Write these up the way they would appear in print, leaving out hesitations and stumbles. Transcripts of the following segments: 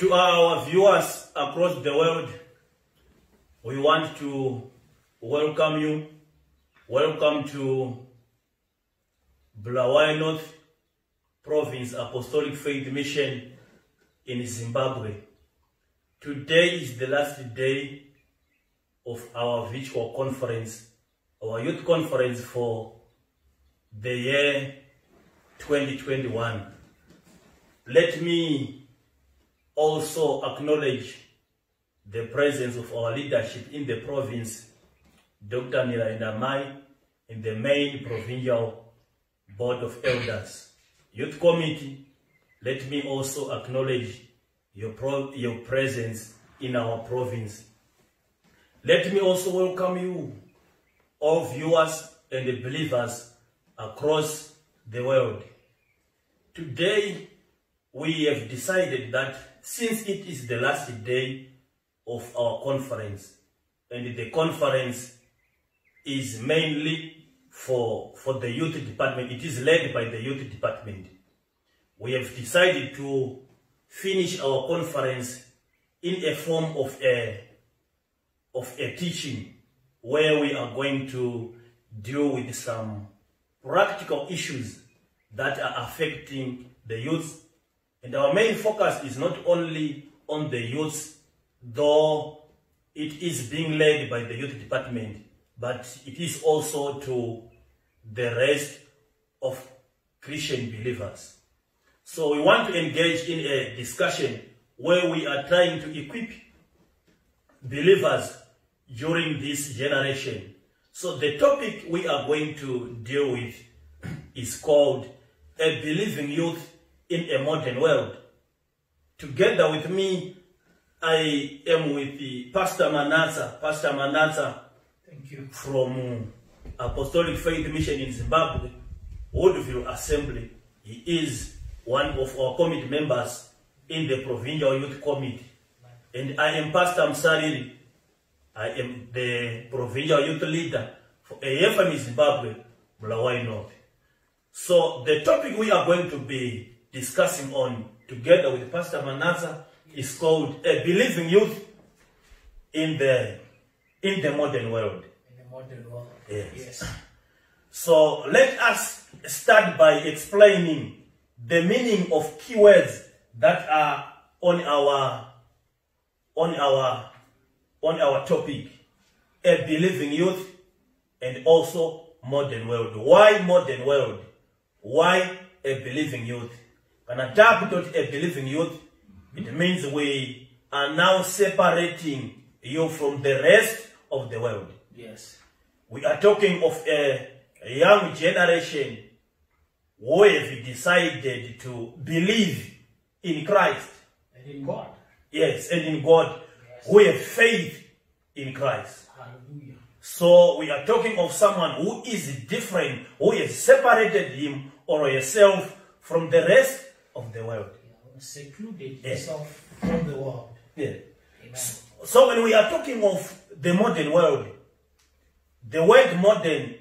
To our viewers across the world, we want to welcome you. Welcome to Bulawayo North Province Apostolic Faith Mission in Zimbabwe. Today is the last day of our virtual conference, our youth conference for the year 2021. Let me also acknowledge the presence of our leadership in the province, Dr. Nirainda Mai, in the main provincial board of elders. Youth committee, let me also acknowledge your presence in our province. Let me also welcome you, all viewers and believers across the world. Today, we have decided that since it is the last day of our conference, and the conference is mainly for the youth department, it is led by the youth department, we have decided to finish our conference in a form of a teaching where we are going to deal with some practical issues that are affecting the youth. And our main focus is not only on the youth, though it is being led by the youth department, but it is also to the rest of Christian believers. So we want to engage in a discussion where we are trying to equip believers during this generation. So the topic we are going to deal with is called A Believing Youth in a Modern World. Together with me, I am with the Pastor Manasa. Pastor Manasa, thank you, from Apostolic Faith Mission in Zimbabwe, Woodville Assembly. He is one of our committee members in the Provincial Youth Committee. And I am Pastor Msariri. I am the Provincial Youth Leader for AFM Zimbabwe, Bulawayo North. So the topic we are going to be discussing on together with Pastor Manasa is called A Believing Youth in the Modern World. In the modern world. Yes. So let us start by explaining the meaning of keywords that are on our topic, A Believing Youth and also Modern World. Why modern world? Why a believing youth? When I talk about a believing youth, it means we are now separating you from the rest of the world. Yes. We are talking of a young generation who have decided to believe in Christ. And in God. Yes, and in God. Yes. Who have faith in Christ. Hallelujah. So we are talking of someone who is different, who has separated him or herself from the rest of the world. Secluded himself from the world. Yeah. Amen. So when we are talking of the modern world, the word modern,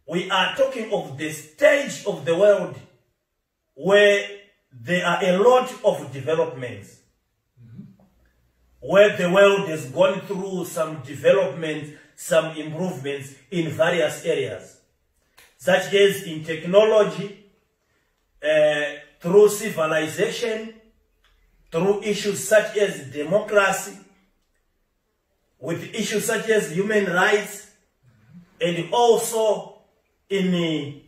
we are talking of the stage of the world where there are a lot of developments, where the world has gone through some developments, some improvements in various areas, such as in technology, through civilization, through issues such as democracy, with issues such as human rights, and also in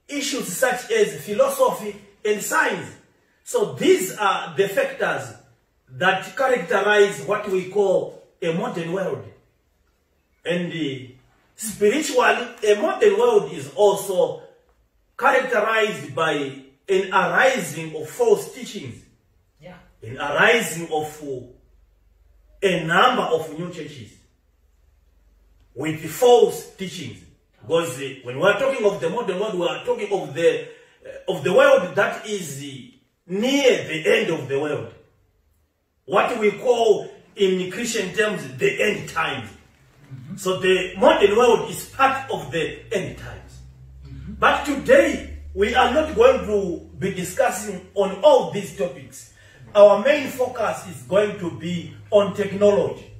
issues such as philosophy and science. So these are the factors that characterize what we call a modern world. And spiritually, a modern world is also characterized by an arising of false teachings. Yeah. An arising of a number of new churches with false teachings. Because when we are talking of the modern world, we are talking of the world that is near the end of the world. What we call in Christian terms the end times. So the modern world is part of the end times. But today, we are not going to be discussing on all these topics. our main focus is going to be on technology.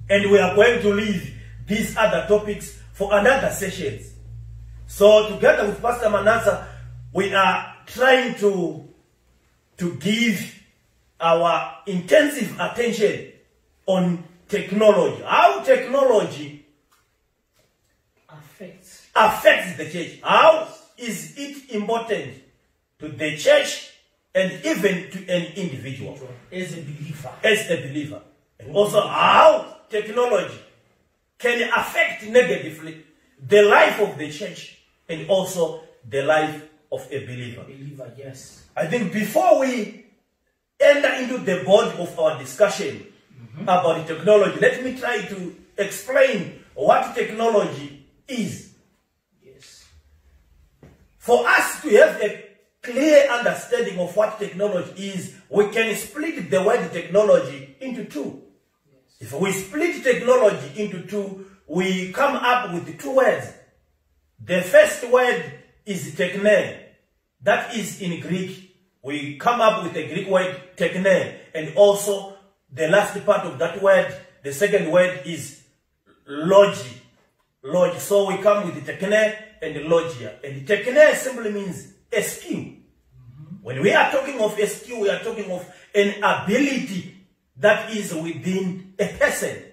And we are going to leave these other topics for another sessions. So together with Pastor Manasa, we are trying to give our intensive attention on technology. How technology affects the church. How is it important to the church and even to an individual? As a believer. As a believer. And also how technology can affect negatively the life of the church and also the life of a believer. Believer, yes. I think before we enter into the body of our discussion about technology, let me try to explain what technology is. Yes. For us to have a clear understanding of what technology is, we can split the word technology into two. Yes. If we split technology into two, we come up with two words. The first word is techne. That is in Greek. We come up with a Greek word techne. And also the last part of that word, the second word is logi. Logi. So we come with the techne and logia. And techne simply means a skill. When we are talking of a skill, we are talking of an ability that is within a person.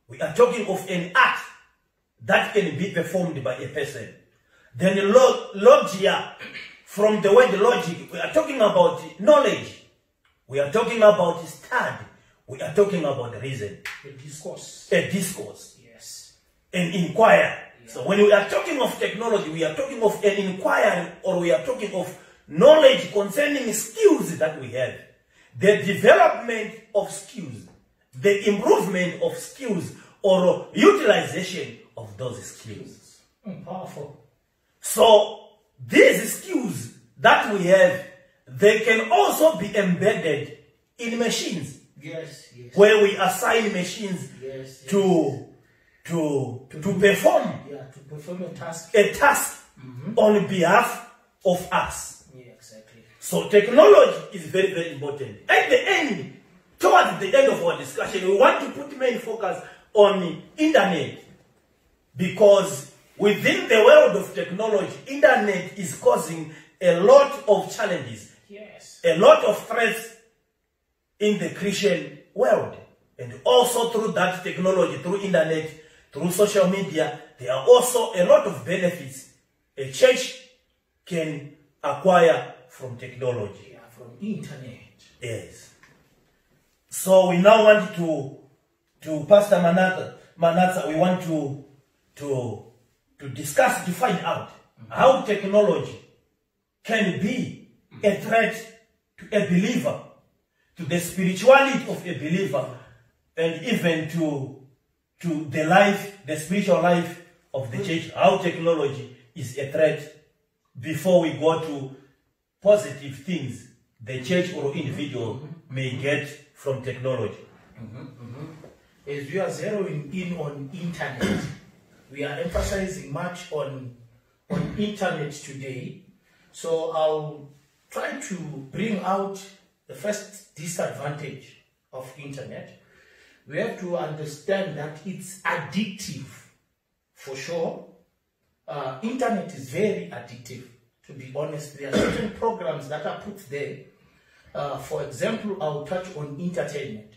We are talking of an act that can be performed by a person. Then logia, from the word logic, we are talking about knowledge. We are talking about study. We are talking about reason. A discourse. A discourse. Yes. An inquiry. Yeah. So when we are talking of technology, we are talking of an inquiry, or we are talking of knowledge concerning skills that we have. The development of skills. The improvement of skills or utilization of those skills. Powerful. So these skills that we have, they can also be embedded in machines. Yes, yes. Where we assign machines yes, to perform to perform a task. A task on behalf of us. Yeah, exactly. So technology is very, very important. At the end, towards the end of our discussion, we want to put main focus on the internet, because within the world of technology, internet is causing a lot of challenges. Yes. A lot of threats in the Christian world. And also through that technology, through internet, through social media, there are also a lot of benefits a church can acquire from technology. Yeah, from internet. Yes. So we now want to Pastor Manasa, we want to discuss, to find out how technology can be a threat to a believer, to the spirituality of a believer, and even to the life, the spiritual life of the church, how technology is a threat, before we go to positive things the church or individual may get from technology. As we are zeroing in on internet, we are emphasizing much on internet today. So I'll try to bring out the first disadvantage of internet. We have to understand that it's addictive, for sure. Internet is very addictive, to be honest. There are certain programs that are put there. For example, I'll touch on entertainment.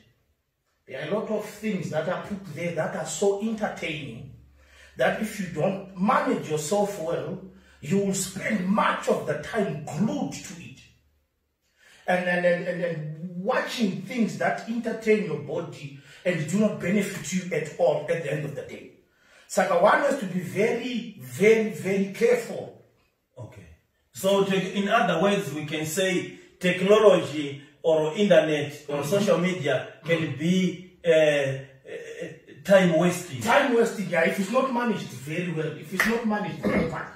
There are a lot of things that are put there that are so entertaining that if you don't manage yourself well, you will spend much of the time glued to it. And watching things that entertain your body and do not benefit you at all at the end of the day. So one has to be very, very, very careful. Okay. So in other words, we can say technology or internet or social media can be time wasting. Time wasting, yeah, if it's not managed very well, if it's not managed very well.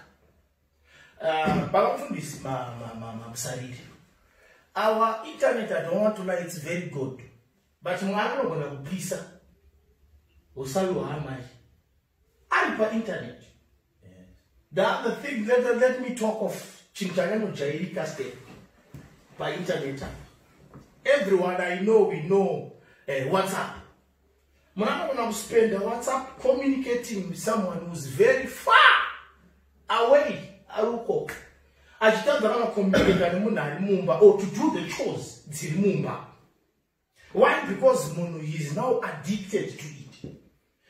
Our internet, I don't want to lie, it's very good. But I'm not going to please her. Internet. Yes. The other thing, let me talk of Chintagano Jairi Castle by internet. everyone I know, we know WhatsApp. I'm going to spend WhatsApp communicating with someone who's very far away. Or to do the chores. Why? Because he is now addicted to it.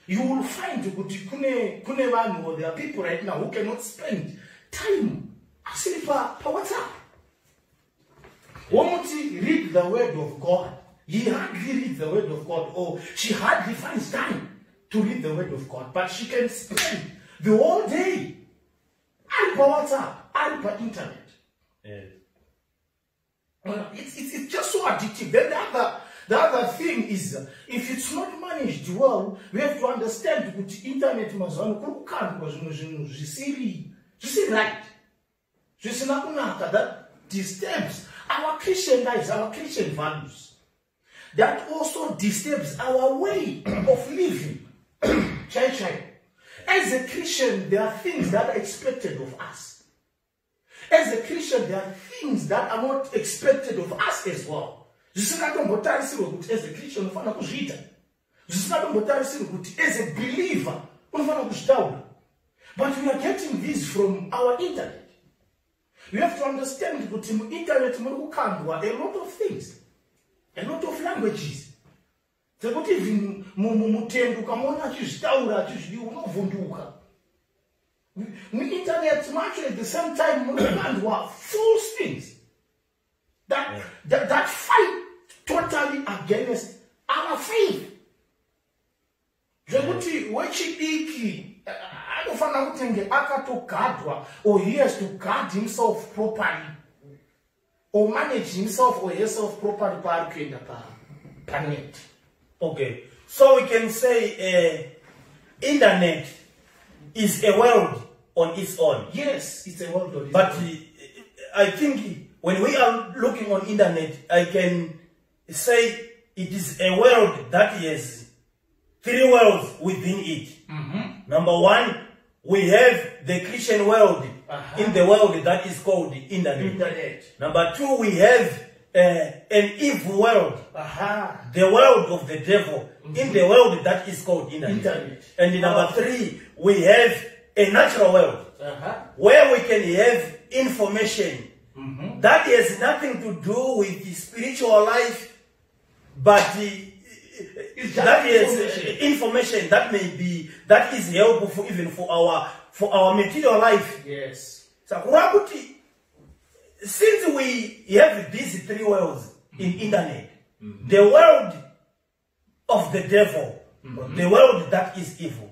You will find there are people right now who cannot spend time actually for WhatsApp. Won't he read the word of God? He hardly reads the word of God, or she hardly finds time to read the word of God. But she can spend the whole day on WhatsApp, on internet. Yes. It's just so addictive. Then the other thing is, if it's not managed well, we have to understand that the internet that disturbs our Christian lives, our Christian values. That also disturbs our way of living. As a Christian, there are things that are expected of us. As a Christian, there are things that are not expected of us as well. As a Christian, as a believer, but we are getting this from our internet. We have to understand that in the internet, a lot of things, a lot of languages. So what even the internet much at the same time false things that fight totally against our faith. Or he has to guard himself properly, or manage himself or herself properly. Okay, so we can say internet is a world on its own. Yes, it's a world on its but own. I think when we are looking on internet, I can say it is a world that has three worlds within it. Number one, we have the Christian world in the world that is called the internet. Number two, we have an evil world, the world of the devil, in the world that is called internet. And number three, we have a natural world, where we can have information that has nothing to do with the spiritual life, but that is information that may be, that is helpful even for our material life. Yes. So, since we have these three worlds in internet, the world of the devil, the world that is evil.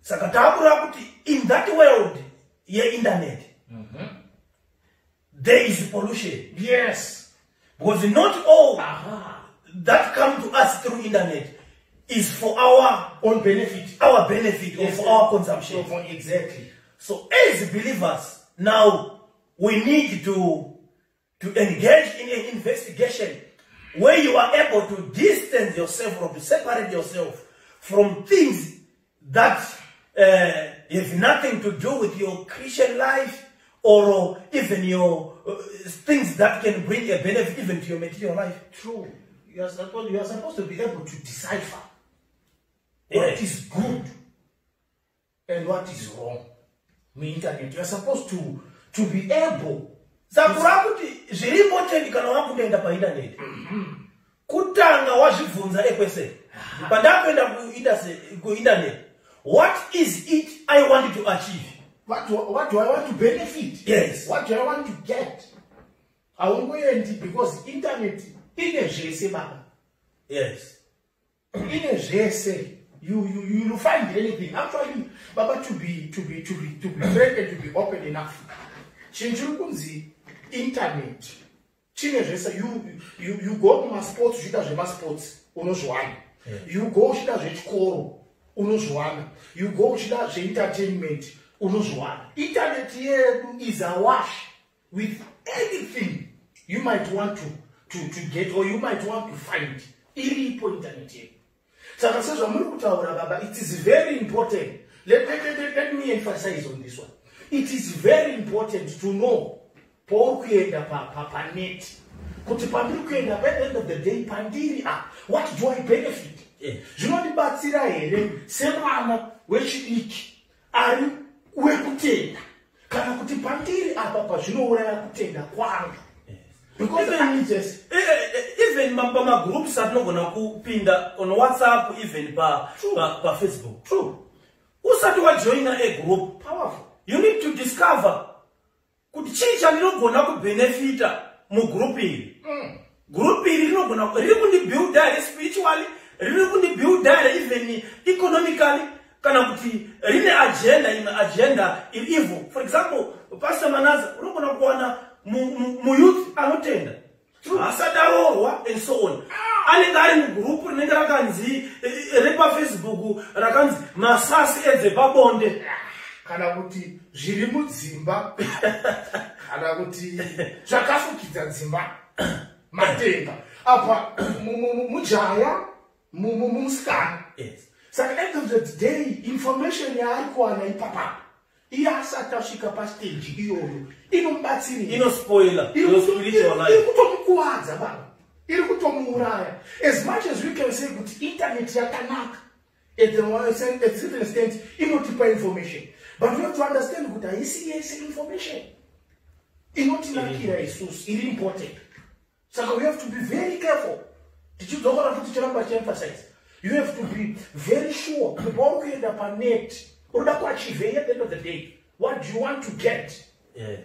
So, in that world, internet, there is pollution. Yes. Because not all that come to us through internet is for our own benefit, or for our consumption. Exactly. So as believers, now we need to engage in an investigation where you are able to distance yourself or to separate yourself from things that have nothing to do with your Christian life, or even your things that can bring a benefit even to your material life. True. You are supposed to be able to decipher what is good and what is wrong. Internet. You are supposed to be able. What is it I want to achieve? What do I want to benefit? Yes. What do I want to get? I won't go into, because internet in a GSA map. Yes. In a GSA, you will find anything. Actually, Baba, to be frank and to be open enough. Chinjukunzi internet. You go to my sports, you do my sports, you go to the call, you go to the entertainment. Internet here is awash with anything you might want to get, or you might want to find. Internet here. So it is very important. Let me emphasize on this one. It is very important to know kuti pandiri kuenda by the end of the day pandiri what do I benefit? Zvinondibatsira here semwana wechidiki ari wekutenda kana kuti pandiri apa pazvinouraya kutenda kwanga? Because even pamagroups atinogona kupinda on WhatsApp, even pa Facebook. True. Usati wajoina a group, Powerful. you need to discover kuti chii chandinogona kubenefita mugroup iri. Group iri riri kundibuilda here spiritually, riri kundibuilda here even economically, kana kuti rine agenda iri evil. For example, Pastor Manaza unogona kuwana mu youth anotenda asadarorwa and so on. Anenge ari mugroup rinenge rakanzi repa Facebook rakanzi masasi edzepabonde kana kuti zviri mudzimba kana kuti zvakafukidza dzimba matenga apa mujaya musikana. Saka end of the day information yaari kuwana ipapa iyasati asvika pastage iyoyo inomubatsiri inospoila your spiritual life, iri kutomukuwadza baba, iri kutomuuraya. As much as we can say kuti internet yakanaka at a certain extent inotipa information, but we have to understand kuti haisi yese information inotinakira isusu iri important. Saka we have to be very careful. Tichidzokora futi chiramba chiemphasize, you have to be very sure kuti paukuenda panet unoda kuachieve at the end of the day. What do you want to get?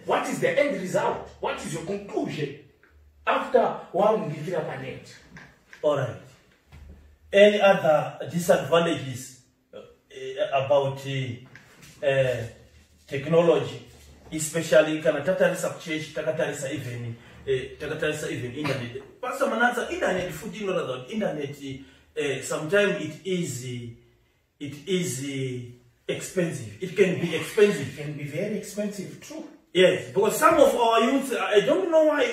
What is the end result? What is your conclusion after one little planet? All right. Any other disadvantages about technology, especially kana tatarisa church, takatarisa even internet. Pastor Manaza, internet food, you know that internet sometimes it is expensive. It can be expensive. It can be very expensive, true. Yes, because some of our youth, I don't know why,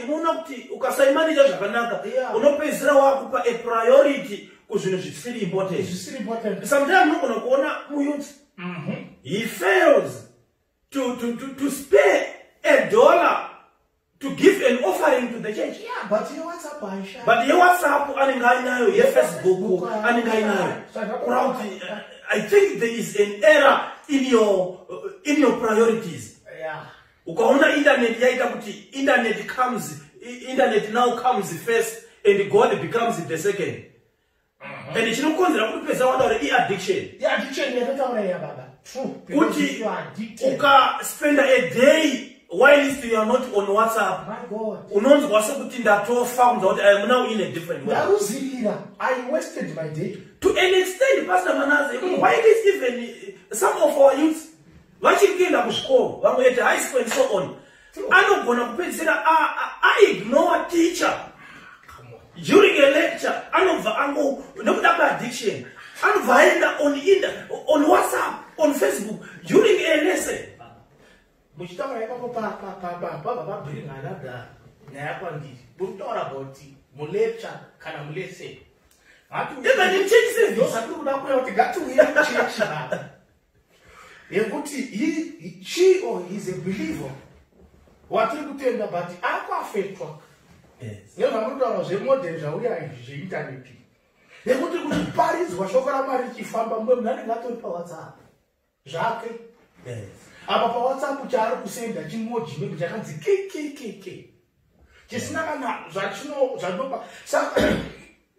ukasaimani zvakanaka, unopezera wakupa a priority kuzvinhu zviri important. It's really important. Sometimes unogona kuona muyouth, he fails to spare $1 to give an offering to the church. Yeah, but you WhatsApp Aisha. But your WhatsApp anenge ainayo, your Facebook anenge ainayo. I think there is an error in your priorities. Yeah. Ukaona internet yaita kuti internet now comes first and God becomes the second. And chinokonzera kuti pesa wadaure addiction. Yeah, addiction yataura ya baba. True. Kuti uka spend a day while you are not on WhatsApp. My God. Unonzwa sekuti ndatofa kunza kuti I am now in a different world. I wasted my day. To an extent, Pastor Manaza, why is even some of our youth vachikuenda kuchikoro vamwe at high school and so on, anogona kupedzisira ignore teacher during a lecture, anobva ango nekuda kweaddiction anobva aenda on WhatsApp, on Facebook during a lesson. Muchitaura ipapo pabhiringana da nyaya kwandiri muri kutaura about mulecture kana mulesson. Even in church service, she or he is a believer. What you could tell about the aqua faith work. yes, You know, I'm more than the internet. They want to go to Paris, was over a marriage from nothing at all. WhatsApp. Jacques. yes, About WhatsApp, which are to say that you more Jimmy, which I can say KKK. Just not that you know,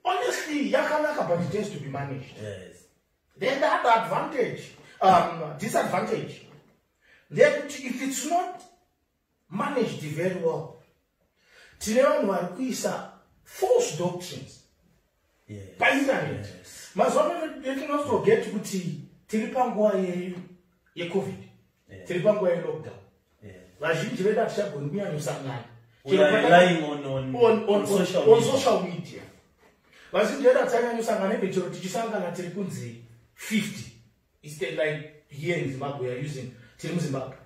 honestly, yakanaka, but it has to be managed. yes. Then that advantage, disadvantage. Then if it's not managed very well, false doctrines. Yes. By internet. Yes. Mazona, you can also forget kuti tilipangwa ye COVID. Tilipangwa ye lockdown. Vazhinji vedu hatichagoni kusangana. We are relying on social media. Vazhinji vedu hatichagoni kusangana nechero tichisangana tiri kunzi 50. Instead, like here in Zimbabwe, we are using tiri Zimbabwe.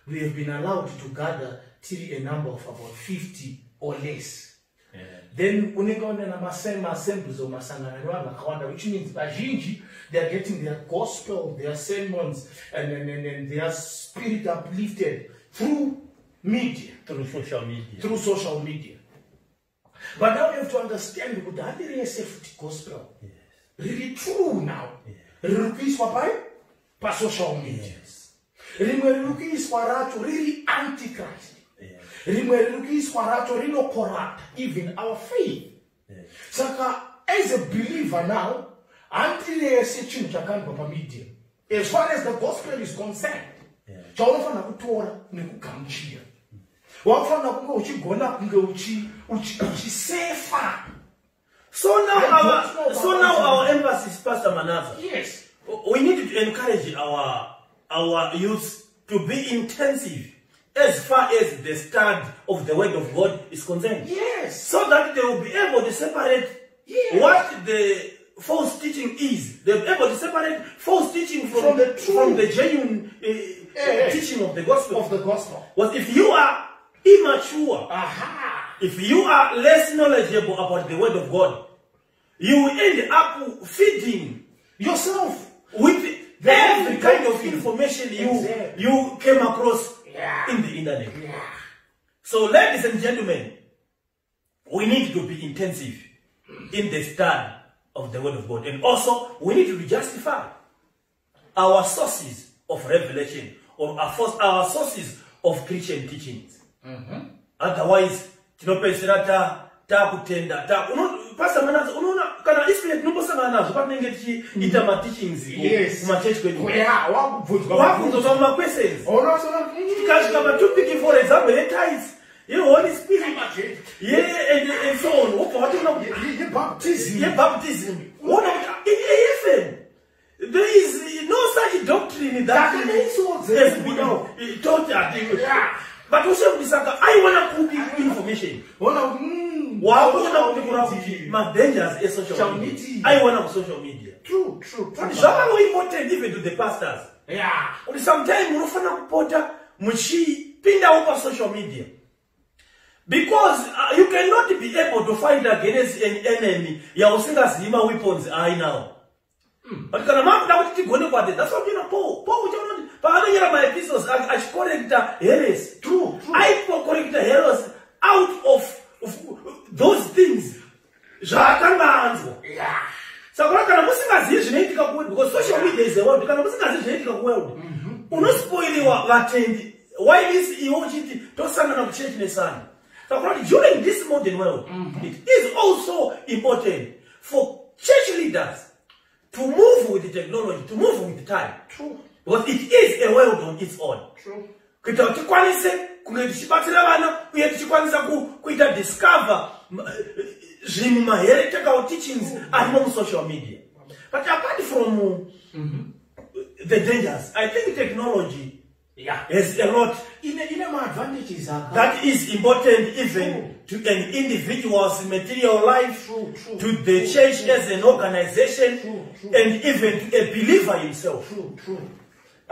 We have been allowed to gather till a number of about 50 or less. Yeah. Then unengaona na assemblies or masangana wakawanda, which means vazhinji they are getting their gospel, their sermons, and their spirit uplifted through media, through social media. through social media. But now you have to understand that there is a gospel. Yes. Really true now. Really by social media. Yes. Really antichrist. Really corrupt even our faith. Saka as a believer now, until there is a change media. As far as the gospel is concerned, So now our emphasis, Pastor Manasseh. Yes. We need to encourage our youth to be intensive as far as the study of the Word of God is concerned. Yes. So that they will be able to separate what the false teaching is. They'll be able to separate false teaching from the genuine teaching of the gospel. But if you are immature, if you are less knowledgeable about the Word of God, you will end up feeding yourself with every kind of information you came across in the internet. So, ladies and gentlemen, we need to be intensive in the study of the Word of God. And also, we need to justify our sources of revelation or our sources of Christian teachings. Otherwise, Pastor Manasseh, kana experience numbosana nazo patinenge tichiita ma-teachings kuma-church kwedu. Wabvunza some questions. Tikasvika patopiki, for example, tithes, Holy Spirit, and so on. Baptism. In AFM, there is no such doctrine that has been taught. But I want to put information. My dangers is social media. I want to social media. True. It's very important even to the pastors. Sometimes you don't put pinda over social media. Because you cannot be able to fight against an enemy. Yausingazima weapons are now. But that's what you know, Paul. My epistles, I correct the errors. True. I correct the errors out of those things. So because social media is the world. Why is during this modern world, it is also important for church leaders to move with the technology, to move with the time. True. Because it is a world on its own. True. Discover heretical teachings among social media. But apart from the dangers, I think technology has a lot advantages that is important even to an individual's material life, to the church as an organization, and even to a believer himself.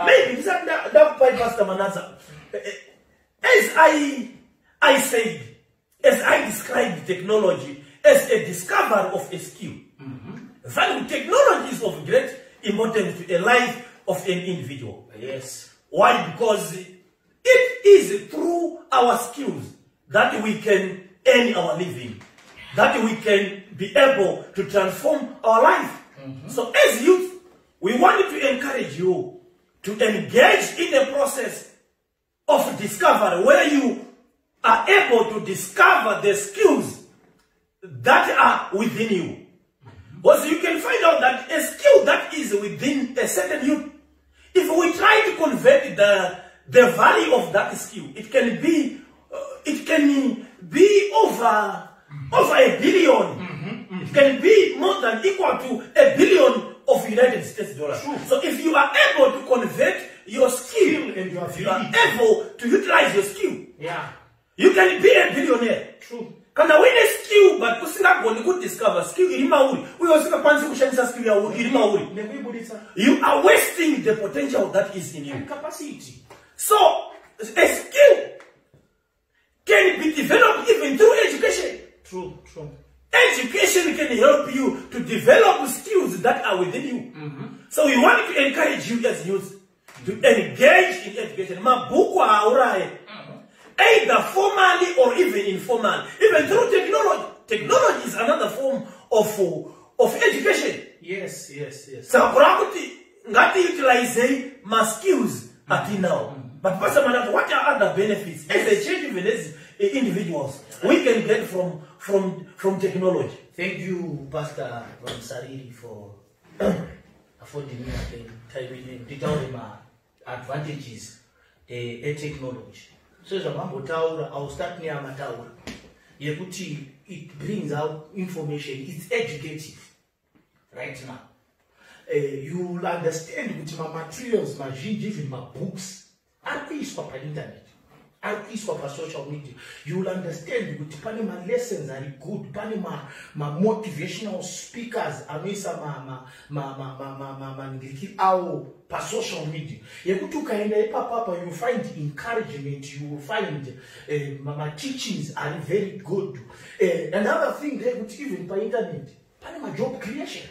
Maybe that by Pastor Manasseh, as I said, as I described technology as a discovery of a skill, value technology is of great importance to a life of an individual. Yes. Why? Because it is through our skills that we can earn our living, that we can be able to transform our life. So as youth, we want to encourage you to engage in a process of discovery where you are able to discover the skills that are within you. Because you can find out that a skill that is within a certain youth, if we try to convert the value of that skill, it can be over $1 billion. It can be more than equal to $1 billion of United States dollars. So if you are able to convert your skill and you are able to utilize your skill, you can be a billionaire. True. Can I win a skill, but you could discover skill in Mauri. We also skill in Mauri. You are wasting the potential that is in you. And capacity. So a skill can be developed even through education. True. Education can help you to develop skills that are within you. So we want to encourage you as youth to engage in education. Either formally or even informal, even through technology. technology is another form of education. Yes. So ngati utilize my skills until now. But Pastor Manata, what are other benefits as a church, even as individuals, we can get from technology? Thank you, Pastor Sariri, for affording me time to tell them advantages a technology. So I'll start near Mataura. It brings out information, it's educative right now. You'll understand with my materials, my even my books, and peace for the internet, and peace for social media. You'll understand with my lessons are good, my motivational speakers, I mean some our social media. You find encouragement, you will find my teachings are very good. Another thing they would even by internet, my job creation.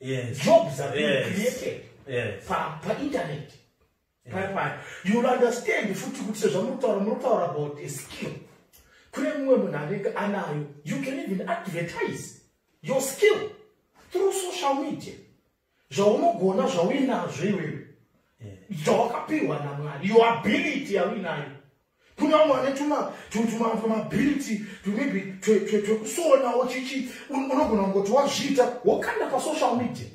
Yes. Jobs are being created per internet. Yes. You'll understand if you talk about a skill. You can even advertise your skill through social media. Your ability ability to maybe to social media.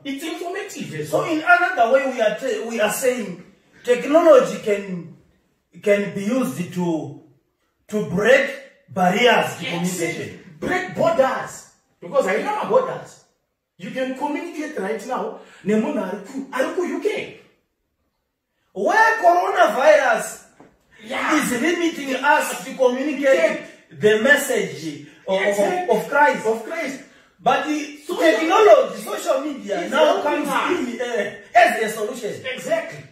It's informative. So in another way, we are saying technology can be used to break barriers to communication. Break borders. Because I know borders. You can communicate right now. Aruku UK. Where coronavirus is limiting us to communicate the message of Christ. But the technology, social media now comes in as a solution. Exactly.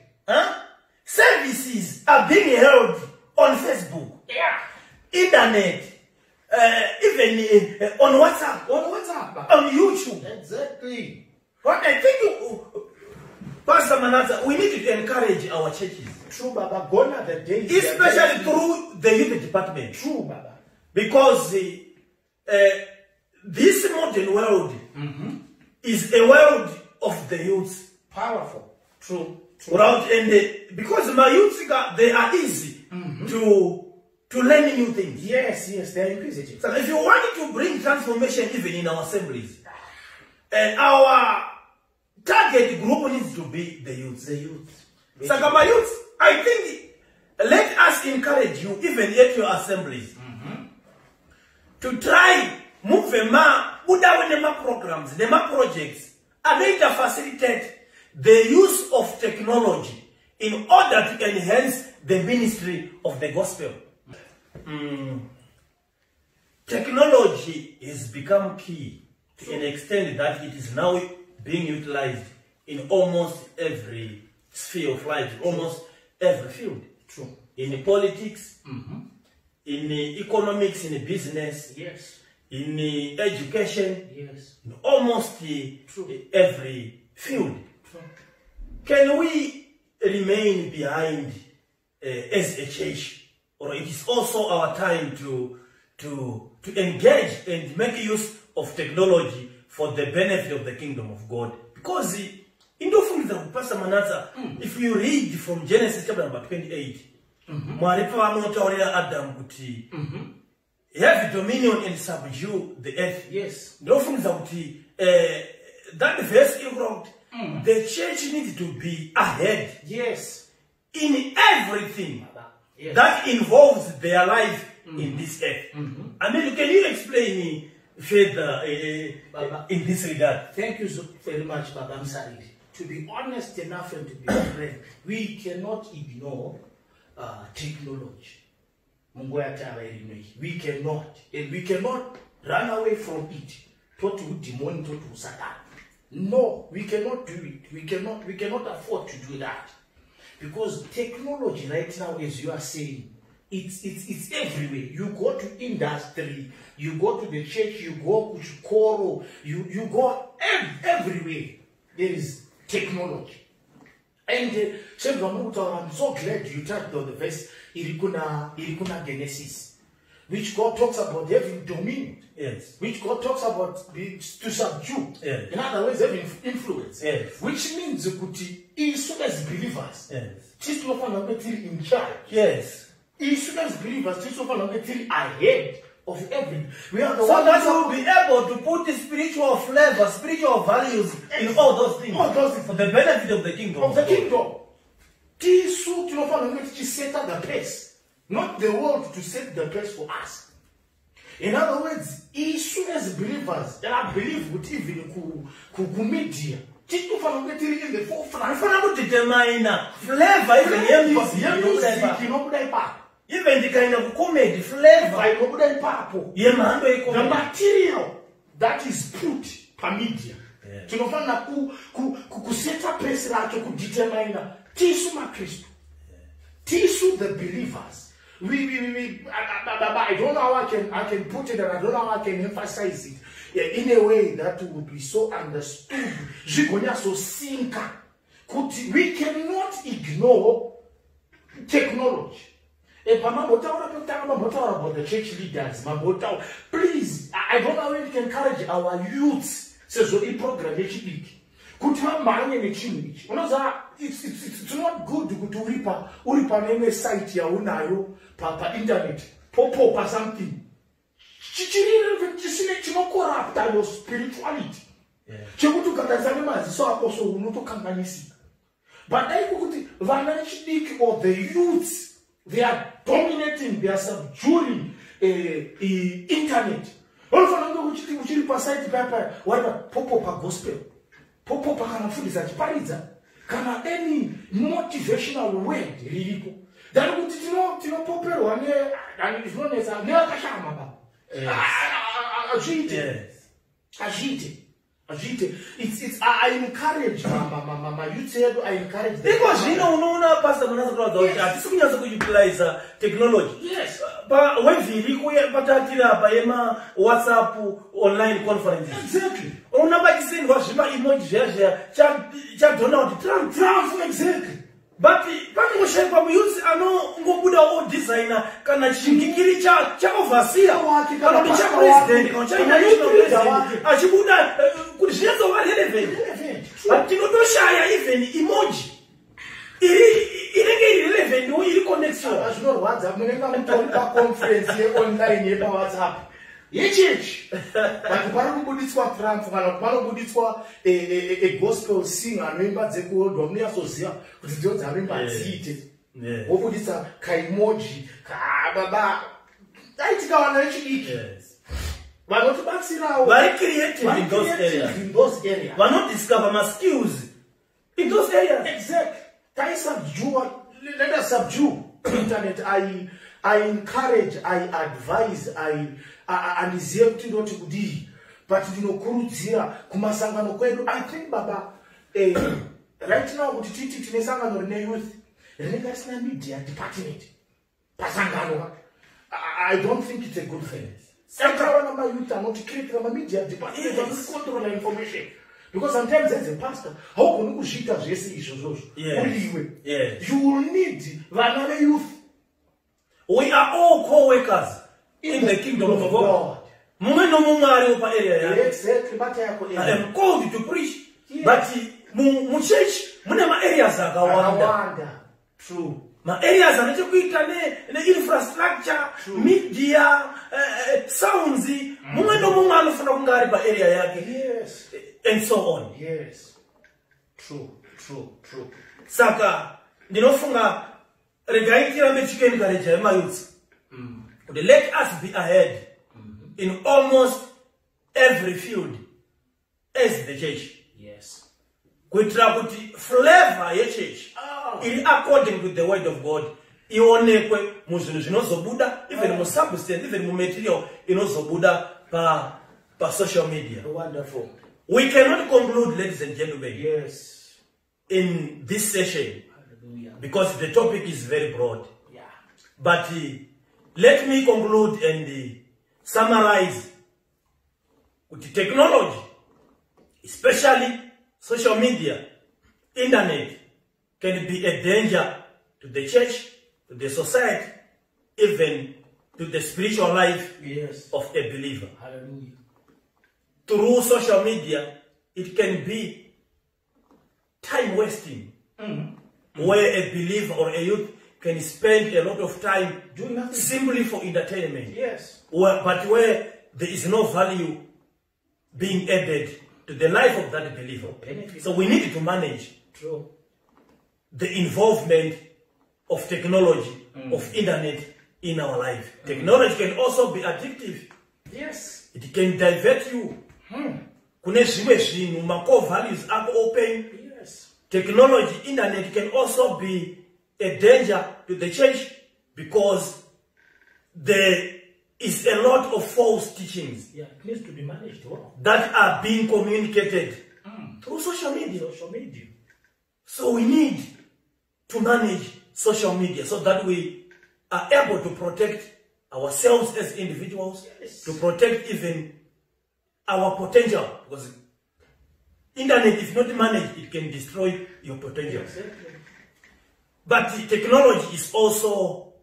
Services are being held on Facebook, internet, even on WhatsApp, on YouTube. Exactly. But I think, Pastor Manata, we need to encourage our churches. True, Baba. Gone are the days. Especially through the youth department. True, Baba. Because this modern world is a world of the youth. Powerful. True. Because my youth, they are easy to learn new things. Yes, they are inquisitive. So if you want to bring transformation even in our assemblies, our target group needs to be the youth. So my youth, I think, let us encourage you, even at your assemblies, to try move programs, projects, and later facilitate the use of technology in order to enhance the ministry of the gospel. Technology has become key to an extent that it is now being utilized in almost every sphere of life, almost every field. True. In politics, in economics, in business, in education, in almost every field. True. Can we remain behind as a church, or it is also our time to engage and make use of technology for the benefit of the kingdom of God? Because in the Pastor Manata, if you read from Genesis chapter number 28, Adam have dominion and subdue the earth. Yes. That verse the church needs to be ahead. Yes. In everything that involves their life in this earth. I mean, can you explain further in this regard? Thank you so very much, Baba. I'm sorry. To be honest enough and to be frank, we cannot ignore technology. We cannot. And we cannot run away from it. No, we cannot do it. We cannot afford to do that. Because technology right now, as you are saying, it's everywhere. You go to industry, you go to the church, you go to choral, you go everywhere. There is technology. And I'm so glad you touched on the verse Irikuna Genesis. which God talks about having dominion, Yes. which God talks about to subdue. Yes. In other words, having influence. Yes. Which means as believers, Yes. in charge. Yes. As believers, ahead of everything. We are the So ones that we will be able to put the spiritual flavor, spiritual values in all those things. All those things. For the benefit of the kingdom. of the kingdom. To set the pace, not the world to set the pace for us. In other words, as believers, and I believe with even ku media, in the forefront. Funa determine flavor even even the kind of comedy flavor. The material that is put per media. Tinofana ku set up pace racho ku determine tisu makristo. Tisu the believers. I don't know how I can put it, and I don't know how I can emphasize it in a way that would be so understood. So sinka. We cannot ignore technology. About the church leaders, please, I don't know how we can encourage our youths. So the program it's not good to uripa site ya unayo pa internet popo pa something. Chino corrupt your spirituality. Chekutu katazame mazi so aposo unuto kanganisi. But I could vanishdik of the youths, they are dominating, they are subduing internet. All for now which pa site paper what popo pa gospel. Popo pa kana fundisa chipariza. Kana any motivational word rilipo. That would tino popero and it's known as a neakashama. Agite. It's I encourage my youth said I encourage them. Because you know pastor to utilize technology. Yes. But when WhatsApp online conferences. Exactly. Emoji Donald Trump. Exactly. But we use no designer kana chingikiri cha overseer kana cha president kana achibuda kulishizo relevant. But share even emoji irelevant or iri connection. As no WhatsApp no conference online WhatsApp. Church. But parabuditswa Trump parabuditswa a gospel singer remember the call domnia sosia kuti don't remember it. Obuditsa kaimoji ka baba aitika wana chiki. Yes. Vanotibatsirawo very creative in those areas. Vanot discover my skills in those areas. Exactly. Let us subdue internet. I encourage, I advise, and is here to not good. But kumasangano kwedu. I think baba right now with titi tinesangano ne youth renegashna media department. Pasangano. I don't think it's a good thing. Everyone of my youth are not creating a media department to control the information. Because sometimes as a pastor, how can you shit as issues? Yes. You will need another youth. We are all co-workers in the kingdom of God. Exactly. I am called to preach. Yes. But mu church muna ma areas agawanda. True. Ma areas the infrastructure, media, sounds, yes, and so on. Yes. True. Saka, ndinofunga regaitira mechikeni gareja emayuts. Let us be ahead in almost every field as the church. Yes. Kuitira kuti flavor ye church in according with the word of God ionekwe muzvinhu zvinozobuda even mu substance even mu material inozobuda pa social media. Wonderful. We cannot conclude, ladies and gentlemen, yes, in this session. Hallelujah. Because the topic is very broad. Yeah. But let me conclude and summarize with the technology, especially social media, internet, can be a danger to the church, to the society, even to the spiritual life Yes. of a believer. Hallelujah. Through social media, it can be time wasting, where a believer or a youth can spend a lot of time Doing nothing. simply for entertainment, Yes. but where there is no value being added to the life of that believer. Benefit. So we need to manage True. the involvement of technology, of internet in our life. Technology can also be addictive. Yes. It can divert you. Kune zvimwe zvinhu, ma core values are open. Yes. Technology, internet can also be a danger to the church because there is a lot of false teachings Yeah. It needs to be managed well. that are being communicated through social media. Social media. So we need to manage social media so that we are able to protect ourselves as individuals, Yes. to protect even our potential. Because internet, if not managed, it can destroy your potential. Exactly. But technology is also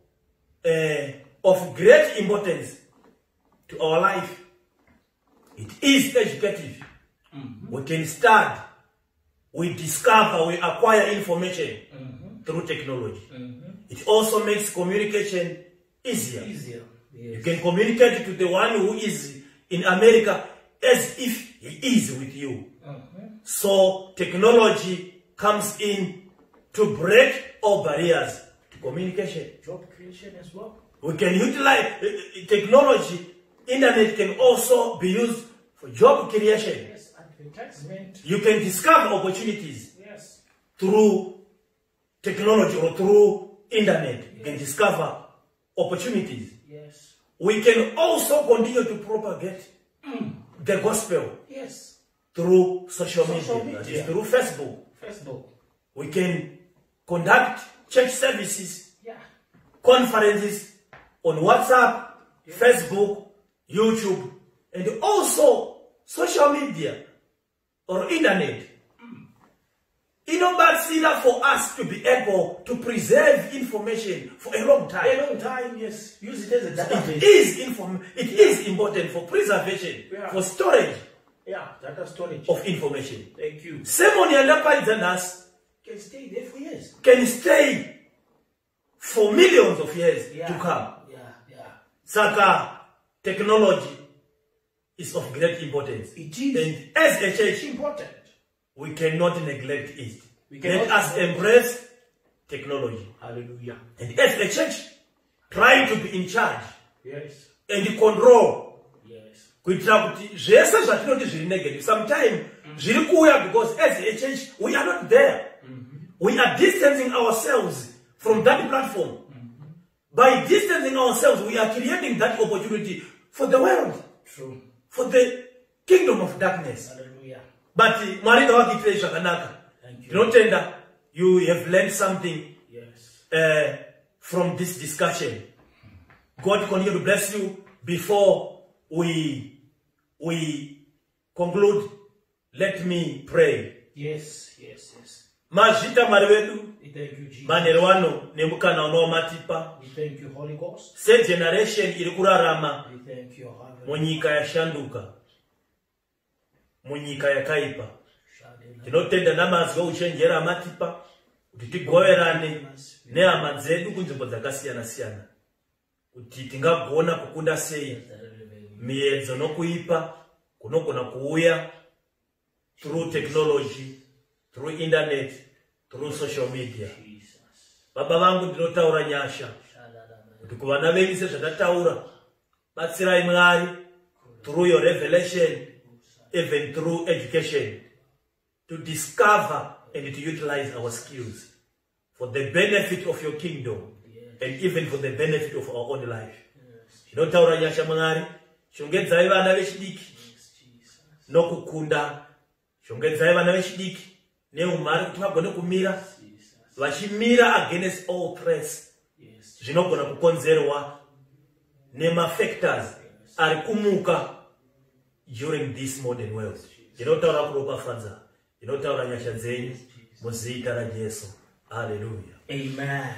of great importance to our life. It is educative. We can start, we discover, we acquire information through technology. It also makes communication easier. Easier. You Yes. can communicate to the one who is in America as if he is with you. So technology comes in to break all barriers to communication. Job creation as well. We can utilize technology. Internet can also be used for job creation. Yes. Advertisement. You can discover opportunities Yes. through technology or through internet. You can discover opportunities. Yes. We can also continue to propagate the gospel Yes. through social Social media, that media. is through Facebook. Facebook. We can conduct church services, Yeah. conferences on WhatsApp, Facebook, YouTube, and also social media or internet. Inobatsila for us to be able to preserve information for a long time. A long time, yes. Use it as a database. It is important for preservation, Yeah. for storage Yeah, data storage. of information. Thank you. Semon Yalapaidzanas Can stay there for years. can stay for millions of years Yeah. to come. Yeah, yeah. Saka technology is of great importance. It is. And as a It's church, important. we cannot neglect it. We Let cannot us embrace technology. Hallelujah. And as a church, try to be in charge Yes. and control. Yes. Kuitira kuti zvese zvatinoti zviri negative sometimes zviri kuuya because as a church we are not there. We are distancing ourselves from that platform. By distancing ourselves, we are creating that opportunity for the world, True. for the kingdom of darkness. Hallelujah. But Marina wakitire zvakanaka. Thank you. Tinotenda you have learned something Yes. from this discussion. God continue to bless you. Before we conclude, let me pray. Yes, yes, yes. Majita mariwedu We thank you, Jesus. manerwano nemukana unomatipa. We thank you, Holy Ghost. Se generation iri kurarama We thank you, Heaven. munyika yashanduka, munyika yakaipa. Shadena. Tinotenda namazwi ouchenjera amatipa kuti tigoverane nehama dzedu kunzvimbo dzakasiyana siyana, kuti tingagona kukunda sei miedzo nokuipa kunogona kuuya through technology, through internet, through social media. Jesus. Baba vangu ndinotaura nyasha kuti kuvana venyu sezvatataura, batsirai Mwari through your revelation, even through education, to discover and to utilize our skills for the benefit of your kingdom and even for the benefit of our own life. Ndinotaura nyasha Mwari, shongedzai vana vechidiki nokukunda, shongedzai vana vechidiki neumhari kuti vagone kumira vachimira against all threats Yes. zvinogona kukonzerwa nemafactors ari kumuka during this modern world. Ndinotaura kuropafadza, ndinotaura nyasha dzenyu muzita raJesu. Hallelujah. Amen.